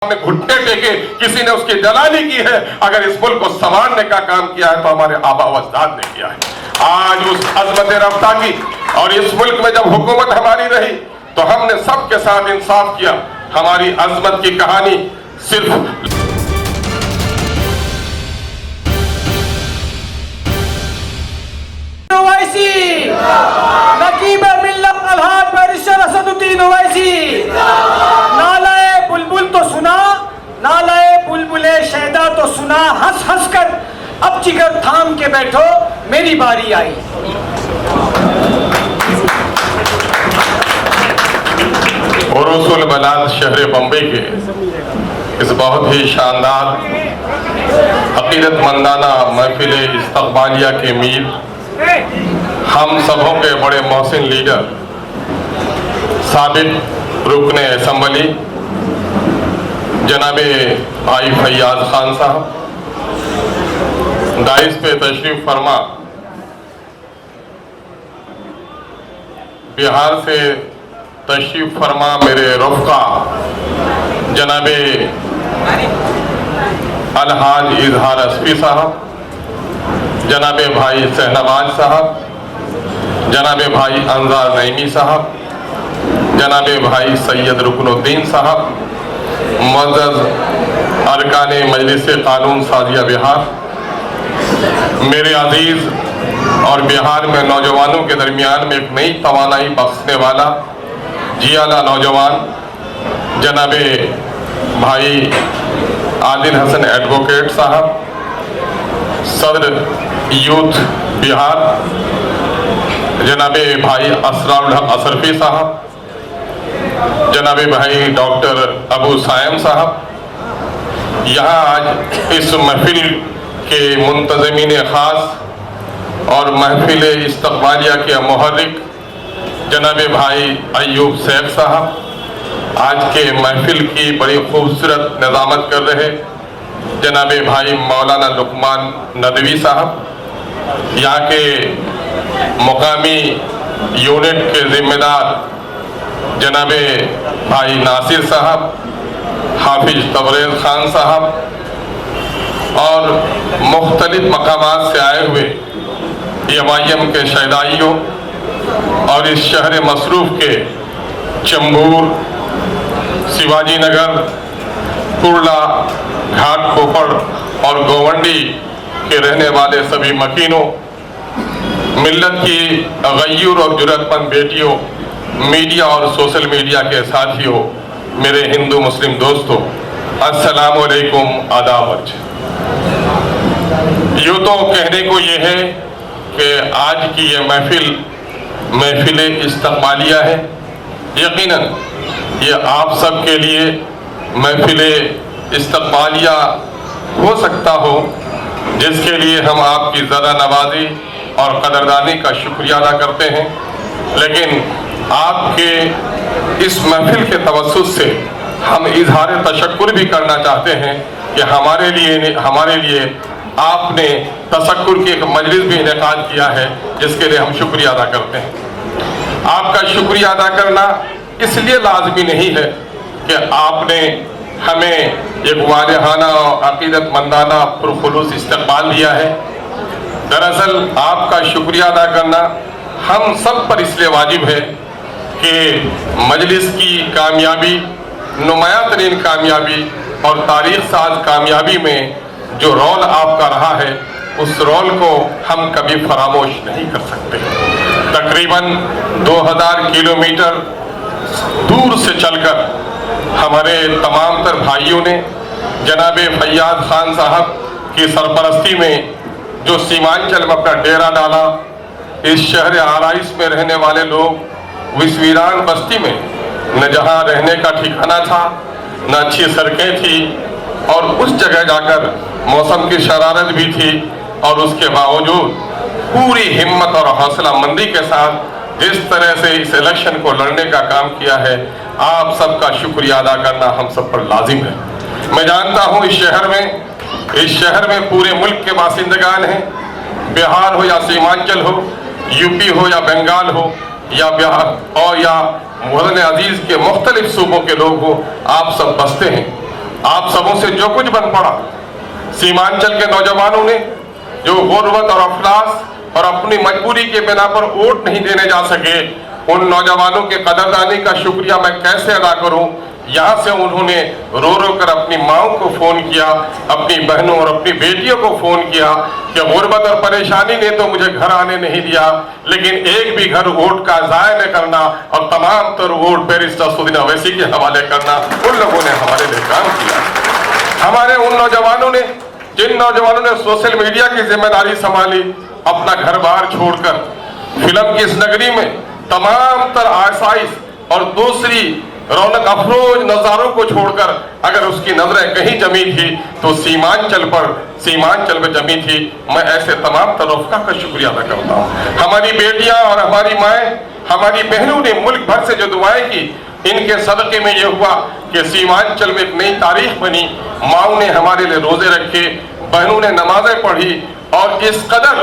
نے گھٹنے ٹیکے، کسی نے اس کی دلالی کی ہے. اگر اس ملک کو سنوارنے کا کام کیا ہے تو ہمارے آبا و اجداد نے کیا ہے. آج اس عظمت رفتہ کی اور اس ملک میں جب حکومت ہماری رہی تو ہم نے سب کے ساتھ انصاف کیا. ہماری عظمت کی کہانی صرف نقیب ملت الحاج بیرسٹر اسد الدین اویسی. نالائے بلبل تو سنا، نالائے بلبل شیدا تو سنا، ہنس ہنس کر اب جگر تھام کے بیٹھو، میری باری آئی. عروس البلاد شہر بمبئی کے اس بہت ہی شاندار عقیدت مندانہ محفل استقبالیہ کے میر، ہم سبوں کے بڑے محسن لیڈر، سابق رکن اسمبلی جناب بھائی فیاض خان صاحب، دائز پہ تشریف فرما بہار سے تشریف فرما میرے رفقا جناب الحاج اظہار اسفی صاحب، جناب بھائی شہنواز صاحب، جناب بھائی انظار نعیمی صاحب، جناب بھائی سید رکن الدین صاحب، معزز ارکان مجلس قانون سازیہ بہار، میرے عزیز اور بہار میں نوجوانوں کے درمیان میں ایک نئی توانائی بخشنے والا جیالہ نوجوان جناب بھائی عادل حسن ایڈوکیٹ صاحب، صدر یوتھ بہار جناب بھائی اسرار الحق اصرفی صاحب، جناب بھائی ڈاکٹر ابو سائم صاحب، یہاں آج اس محفل کے منتظمین خاص اور محفل استقبالیہ کے محرک جناب بھائی ایوب سیف صاحب، آج کے محفل کی بڑی خوبصورت نظامت کر رہے جناب بھائی مولانا لقمان ندوی صاحب، یہاں کے مقامی یونٹ کے ذمہ دار جناب بھائی ناصر صاحب، حافظ تبریز خان صاحب اور مختلف مقامات سے آئے ہوئے ایم کے شہدائیوں اور اس شہر مصروف کے چمبور، سیواجی نگر، کرلا، گھاٹ کھوپڑ اور گوونڈی کے رہنے والے سبھی مکینوں، ملت کی غیور اور جرأت مند بیٹیوں، میڈیا اور سوشل میڈیا کے ساتھیوں، میرے ہندو مسلم دوستوں، السلام علیکم، آداب. یوں تو کہنے کو یہ ہے کہ آج کی یہ محفل استقبالیہ ہے. یقیناً یہ آپ سب کے لیے محفل استقبالیہ ہو سکتا ہو جس کے لیے ہم آپ کی زیادہ نوازی اور قدردانی کا شکریہ ادا کرتے ہیں، لیکن آپ کے اس محفل کے توسط سے ہم اظہار تشکر بھی کرنا چاہتے ہیں کہ ہمارے لیے آپ نے تشکر کی ایک مجلس بھی انعقاد کیا ہے، جس کے لیے ہم شکریہ ادا کرتے ہیں. آپ کا شکریہ ادا کرنا اس لیے لازمی نہیں ہے کہ آپ نے ہمیں ایک والہانہ اور عقیدت مندانہ پرخلوص استقبال دیا ہے. دراصل آپ کا شکریہ ادا کرنا ہم سب پر اس لیے واجب ہے کہ مجلس کی کامیابی، نمایاں ترین کامیابی اور تاریخ ساز کامیابی میں جو رول آپ کا رہا ہے، اس رول کو ہم کبھی فراموش نہیں کر سکتے. تقریباً 2000 کلومیٹر دور سے چل کر ہمارے تمام تر بھائیوں نے جناب فیاض خان صاحب کی سرپرستی میں جو سیمانچل میں اپنا ڈیرا ڈالا، اس شہر آرائش میں رہنے والے لوگ اس ویران بستی میں نہ جہاں رہنے کا ٹھکانہ تھا، نہ اچھی سڑکیں تھی، اور اس جگہ جا کر موسم کی شرارت بھی تھی، اور اس کے باوجود پوری ہمت اور حوصلہ مندی کے ساتھ جس طرح سے اس الیکشن کو لڑنے کا کام کیا ہے، آپ سب کا شکریہ ادا کرنا ہم سب پر لازم ہے. میں جانتا ہوں اس شہر میں پورے ملک کے باشندگان ہیں، بہار ہو یا سیمانچل ہو، یو پی ہو یا بنگال ہو یا بہار اور یا وطن عزیز کے مختلف صوبوں کے لوگ ہوں، آپ سب بستے ہیں. आप सबों से जो कुछ बन पड़ा, सीमांचल के नौजवानों ने जो गुर्बत और अफलास और अपनी मजबूरी के बिना पर वोट नहीं देने जा सके, उन नौजवानों के कदरदानी का शुक्रिया मैं कैसे अदा करूं। यहाँ से उन्होंने रो रो कर अपनी माओ को फोन किया, अपनी बहनों और अपनी बेटियों को फोन किया कि गुर्बत और परेशानी ने तो मुझे घर आने नहीं दिया, लेकिन एक भी घर वोट का ज़ाया न करना और तमाम तर वोट बैरिस्टर असदुद्दीन ओवैसी के हवाले करना, उन लोगों ने हमारे लिए काम किया। हमारे उन नौजवानों ने, जिन नौजवानों ने सोशल मीडिया की जिम्मेदारी संभाली, अपना घर बार छोड़कर फिल्म की इस नगरी में तमाम तर आसाइश और दूसरी रौनक अफरोज नजारों को छोड़कर अगर उसकी नजरें कहीं जमी थी तो सीमांचल पर जमी थी। मैं ऐसे तमाम तरफ़ा का शुक्रिया अदा करता हूँ। हमारी बेटियां और हमारी माएँ, हमारी बहनों ने मुल्क भर से जो दुआएं की, इनके सदक़े में ये हुआ कि सीमांचल में एक नई तारीख बनी। माओं ने हमारे लिए रोजे रखे, बहनों ने नमाजें पढ़ी और इस कदर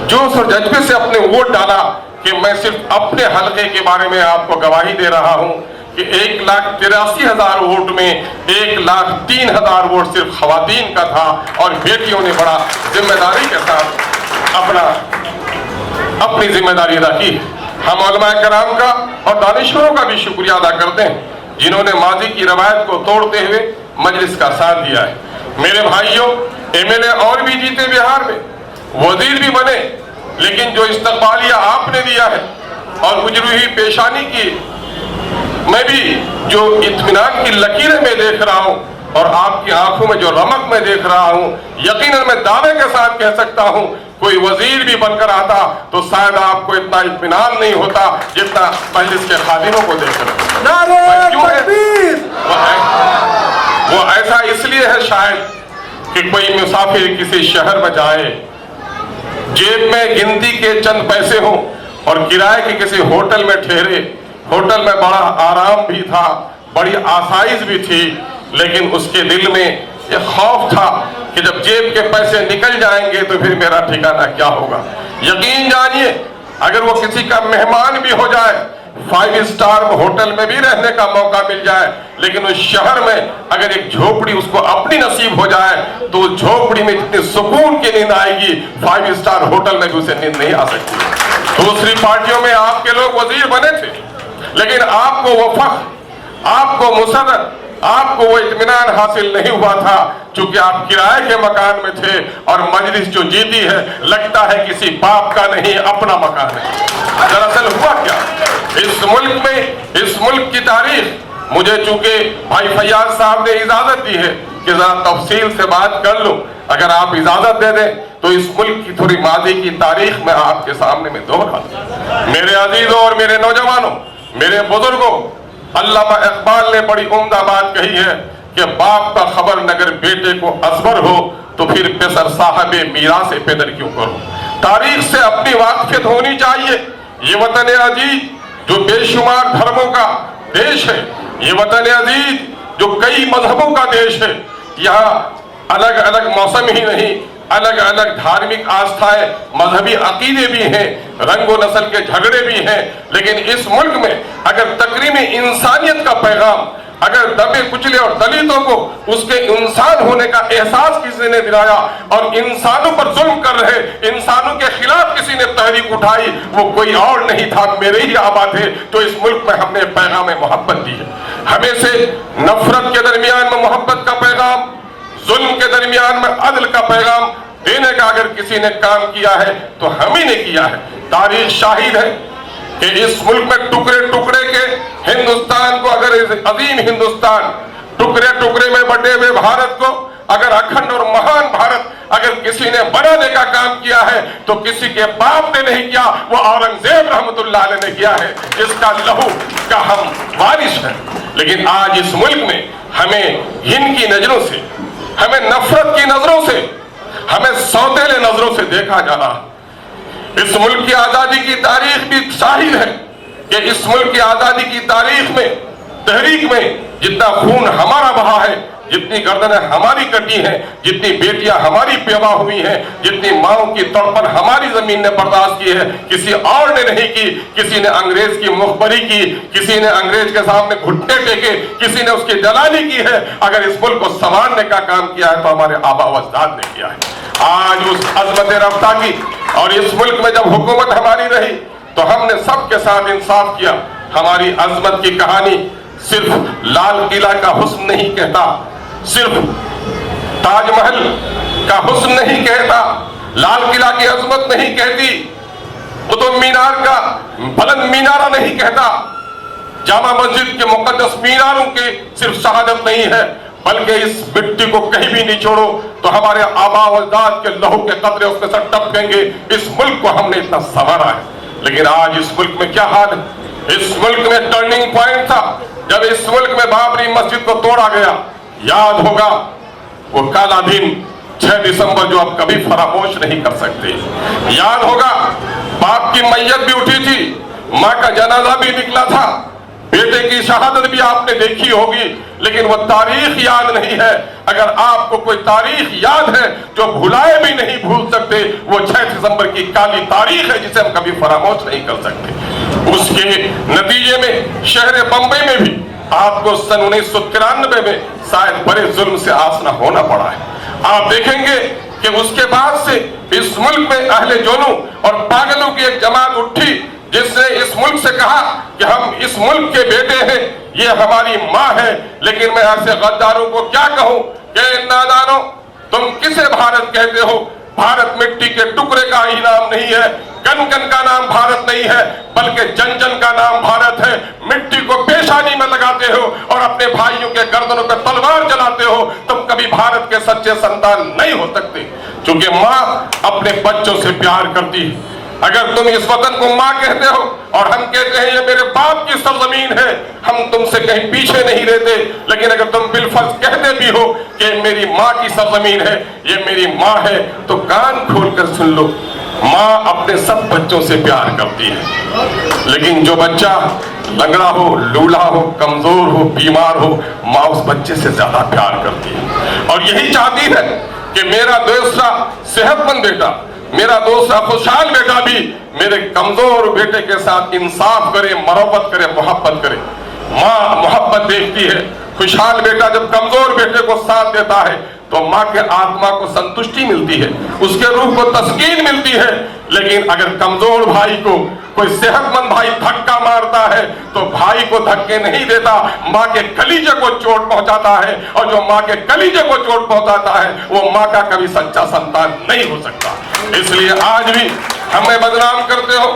जोश और जज्बे से अपने वोट डाला कि मैं सिर्फ अपने हलके के बारे में आपको गवाही दे रहा हूं कि 1,83,000 वोट में 1,03,000 वोट सिर्फ खवातीन का था और बेटियों ने बड़ा जिम्मेदारी के साथ अपनी जिम्मेदारी अदा की। हम उलमाए कराम का और दानिशवरों का भी शुक्रिया अदा करते हैं जिन्होंने माजी की रवायत को तोड़ते हुए मजलिस का साथ दिया है। मेरे भाइयों, MLA और भी जीते बिहार में, वजीर भी बने, लेकिन जो इस्तकबालिया आपने दिया है और गुजरी हुई पेशानी की मैं भी जो इत्मीनान की लकीरें मैं देख रहा हूं और आपकी आंखों में जो रमक मैं देख रहा हूं, यकीनन मैं दावे के साथ कह सकता हूं कोई वजीर भी बनकर आता तो शायद आपको इतना इत्मीनान नहीं होता जितना मजलिस के खादिमों को देख रहा वो ऐसा इसलिए है शायद कि कोई मुसाफिर किसी शहर में जाए, जेब में गिनती के चंद पैसे हों और किराए के किसी होटल में ठहरे। होटल में बड़ा आराम भी था, बड़ी आसाइश भी थी, लेकिन उसके दिल में ये खौफ था कि जब जेब के पैसे निकल जाएंगे तो फिर मेरा ठिकाना क्या होगा। यकीन जानिए, अगर वो किसी का मेहमान भी हो जाए, 5 स्टार होटल में भी रहने का मौका मिल जाए, लेकिन उस शहर में अगर एक झोपड़ी उसको अपनी नसीब हो जाए तो उस झोपड़ी में जितनी सुकून की नींद आएगी 5 स्टार होटल में भी उसे नींद नहीं आ सकती। दूसरी पार्टियों में आपके लोग वजीर बने थे, लेकिन आपको वो फख्र, आपको मुसर्रत, आपको वो इत्मीनान हासिल नहीं हुआ था क्योंकि आप किराए के मकान में थे और मजलिस जो जीती है लगता है किसी बाप का नहीं, अपना मकान है। दरअसल हुआ क्या, इस मुल्क में, इस मुल्क की तारीख, मुझे चूंकि भाई फैयाज साहब ने इजाजत दी है कि जरा तफसील से बात कर लूं, अगर आप इजाजत दे दें तो इस मुल्क की थोड़ी माजी की तारीख में आपके सामने में दोहरा दूं। मेरे अजीजों और मेरे नौजवानों, मेरे बुजुर्गों, अल्लामा इकबाल ने बड़ी उम्दा बात कही है कि बाप का खबर नगर बेटे को असबर हो तो फिर पेसर साहबे मीरा से पेदर क्यों करो। तारीख से अपनी वाकफियत होनी चाहिए। ये वतन अजीज जो बेशुमार धर्मों का देश है, ये वतन अजीज जो कई मजहबों का देश है, यहाँ अलग अलग मौसम ही नहीं, अलग अलग धार्मिक आस्थाएं, मजहबी अकीदे भी हैं, रंगो नस्ल के झगड़े भी हैं, लेकिन इस मुल्क में अगर तकरीम इंसानियत का पैगाम, अगर दबे कुचले और दलितों को उसके इंसान होने का एहसास किसी ने दिलाया और इंसानों पर जुल्म कर रहे इंसानों के खिलाफ किसी ने तहरीक उठाई, वो कोई और नहीं था, मेरे ही आबा थे जो इस मुल्क में हमने पैगाम मोहब्बत दी है। हमें से नफरत के दरमियान में मोहब्बत का पैगाम, जुल्म के दरमियान में अदल का पैगाम देने का अगर किसी ने काम किया है तो हम ही ने किया है। तारीख शाहिद है कि इस मुल्क में टुकड़े टुकड़े के हिंदुस्तान को, अगर इस अजीम हिंदुस्तान टुकड़े टुकड़े में बटे हुए भारत को अगर अखंड और महान भारत अगर किसी ने बनाने का काम किया है तो किसी के बाप ने नहीं किया, वो औरंगजेब रहमतुल्लाह अलैह ने किया है, जिसका लहू का हम वारिस हैं। लेकिन आज इस मुल्क में हमें घिन की नजरों से, हमें नफरत की नजरों से, हमें सौतेले नजरों से देखा जा रहा। इस मुल्क की आजादी की तारीख भी शाहिद है कि इस मुल्क की आजादी की तारीख में, तहरीक में जितना खून हमारा बहा है, जितनी गर्दनें हमारी कटी हैं, जितनी बेटियां हमारी बेवा हुई हैं, जितनी माओं की तड़पन हमारी जमीन ने बर्दाश्त की है, किसी और ने नहीं की। किसी ने अंग्रेज की मुखबरी की, किसी ने अंग्रेज के सामने घुटने टेके, किसी ने उसकी दलाली की है। अगर इस मुल्क को संवारने का काम किया है तो हमारे आबा व अजदाद ने किया है। आज उस अजमत रफ्ता की, और इस मुल्क में जब हुकूमत हमारी रही तो हमने सबके साथ इंसाफ किया। हमारी अजमत की कहानी सिर्फ लाल किला का हुस्न नहीं कहता, सिर्फ ताजमहल का हुस्न नहीं कहता, लाल किला की अजमत नहीं कहती, कुतुब मीनार का बुलंद मीनारा नहीं कहता, जामा मस्जिद के मुकद्दस मीनारों की सिर्फ शहादत नहीं है, बल्कि इस मिट्टी को कहीं भी निचोड़ो तो हमारे आबा व अजदाद के लहू के कतरे उसके साथ टपकेंगे। इस मुल्क को हमने इतना संवारा है, लेकिन आज इस मुल्क में क्या हाल है। इस मुल्क में टर्निंग पॉइंट था जब इस मुल्क में बाबरी मस्जिद को तोड़ा गया। याद होगा वो काला दिन 6 दिसंबर जो अब कभी फरामोश नहीं कर सकते। याद होगा बाप की मैयत भी उठी थी, माँ का जनाजा भी निकला था, बेटे की शहादत भी आपने देखी होगी, लेकिन वो तारीख याद नहीं है। अगर आपको कोई तारीख याद है जो भुलाए भी नहीं भूल सकते, वो 6 दिसंबर की काली तारीख है जिसे हम कभी फरामोश नहीं कर सकते। उसके नतीजे में शहर बंबई में भी आपको सन 1993 में शायद बड़े जुल्म से आसना होना पड़ा है। आप देखेंगे कि उसके बाद से इस मुल्क में अहले जोनों और पागलों की एक जमात उठी जिसने इस मुल्क से कहा कि हम इस मुल्क के बेटे हैं, ये हमारी माँ है। लेकिन मैं ऐसे गद्दारों को क्या कहूं कि नादानो, तुम किसे भारत कहते हो? भारत मिट्टी के टुकड़े का ही नाम नहीं है, कन कन का नाम भारत नहीं है, बल्कि जन जन का नाम भारत है। मिट्टी को पेशानी में लगाते हो और अपने भाइयों के गर्दनों पर तलवार चलाते हो, तुम कभी भारत के सच्चे संतान नहीं हो सकते। क्योंकि माँ अपने बच्चों से प्यार करती है। अगर तुम इस वतन को माँ कहते हो और हम कहते हैं ये मेरे बाप की सरजमीन है, हम तुमसे कहीं पीछे नहीं रहते। लेकिन अगर तुम बिलफर्ज कहते भी हो कि मेरी माँ की सरजमीन है, ये मेरी माँ है, तो कान खोलकर सुन लो, माँ अपने सब बच्चों से प्यार करती है। लेकिन जो बच्चा लंगड़ा हो, लूला हो, कमजोर हो, बीमार हो, माँ उस बच्चे से ज्यादा प्यार करती है और यही चाहती है कि मेरा दूसरा सेहतमंद बेटा, मेरा दूसरा खुशहाल बेटा भी मेरे कमजोर बेटे के साथ इंसाफ करे, मरम्मत करे, मोहब्बत करे। माँ मोहब्बत देखती है। खुशहाल बेटा जब कमजोर बेटे को साथ देता है तो माँ के आत्मा को संतुष्टि मिलती है, उसके रूह को तस्कीन मिलती है। लेकिन अगर कमजोर भाई को कोई सेहतमंद भाई धक्का मारता है तो भाई को धक्के नहीं देता, माँ के कलीजे को चोट पहुंचाता है, और जो माँ के कलीजे को चोट पहुंचाता है वो माँ का कभी सच्चा संतान नहीं हो सकता। इसलिए आज भी हमें बदनाम करते हो,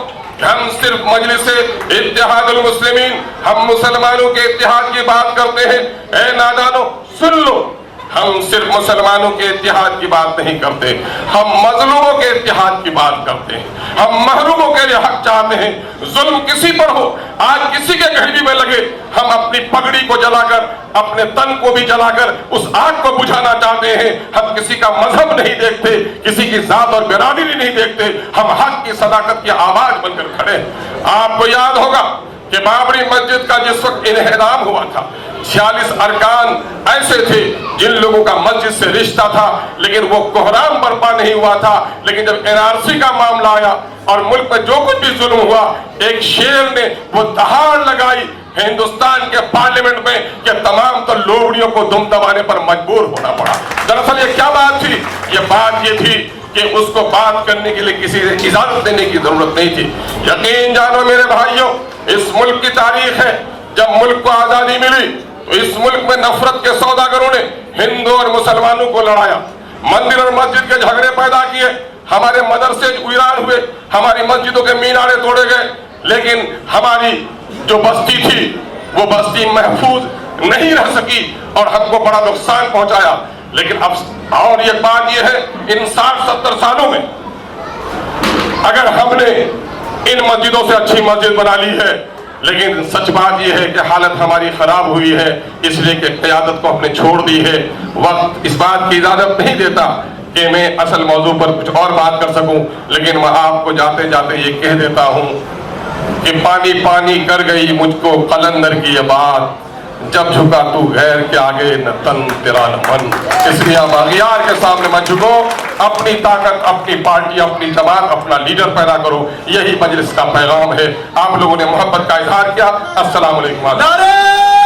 हम सिर्फ मजलिसे इत्तेहादुल मुस्लिमीन, हम मुसलमानों के इत्तेहाद की बात करते हैं। ए नादानो सुन लो, हम सिर्फ मुसलमानों के इत्तेहाद की बात नहीं करते, हम मजलूमों के इत्तेहाद की बात करते हैं। हम महरूमों के लिए हक चाहते हैं। जुल्म किसी पर हो, आज किसी के गहरी में लगे, हम अपनी पगड़ी को जलाकर, अपने तन को भी जलाकर उस आग को बुझाना चाहते हैं। हम किसी का मजहब नहीं देखते, किसी की जात और बिरादरी नहीं देखते, हम हक की सदाकत की आवाज बनकर खड़े। आपको याद होगा कि बाबरी मस्जिद का जिस वक्त इन्हदाम हुआ था, 46 अरकान ऐसे थे जिन लोगों का मस्जिद से रिश्ता था, लेकिन वो कोहराम बर्पा नहीं हुआ था। लेकिन जब NRC का मामला आया और मुल्क में जो कुछ भी जुल्म हुआ, एक शेर ने वो दहाड़ लगाई हिंदुस्तान के पार्लियामेंट में कि तमाम तो लोमड़ियों को दुम दबाने पर मजबूर होना पड़ा। दरअसल ये क्या बात थी? ये बात ये थी कि उसको बात करने के लिए किसी से इजाजत देने की जरूरत नहीं थी। यकीन जानो मेरे भाइयों, इस मुल्क की तारीख है, जब मुल्क को आजादी मिली तो इस मुल्क में नफरत के सौदागरों ने हिंदू और मुसलमानों को लड़ाया, मंदिर और मस्जिद के झगड़े पैदा किए, हमारे मदरसे वीरान हुए, हमारी मस्जिदों के मीनारे तोड़े गए। लेकिन हमारी जो बस्ती थी वो बस्ती महफूज नहीं रह सकी और हमको बड़ा नुकसान पहुंचाया। लेकिन अब और एक बात यह है, इन 60-70 सालों में अगर हमने इन मस्जिदों से अच्छी मस्जिद बना ली है, लेकिन सच बात यह है कि हालत हमारी खराब हुई है, इसलिए कि क़यादत को हमने छोड़ दी है। वक्त इस बात की इजाजत नहीं देता कि मैं असल मौजू पर कुछ और बात कर सकूं, लेकिन मैं आपको जाते जाते ये कह देता हूं कि पानी पानी कर गई मुझको कलंदर की ये बात, जब झुका तू गैर के आगे न तन तेरा न मन, इसलिए हम अगियार के सामने मत झुको, अपनी ताकत, अपनी पार्टी, अपनी जमात, अपना लीडर पैदा करो, यही मजलिस का पैगाम है। आप लोगों ने मोहब्बत का इजहार किया। अस्सलाम वालेकुम।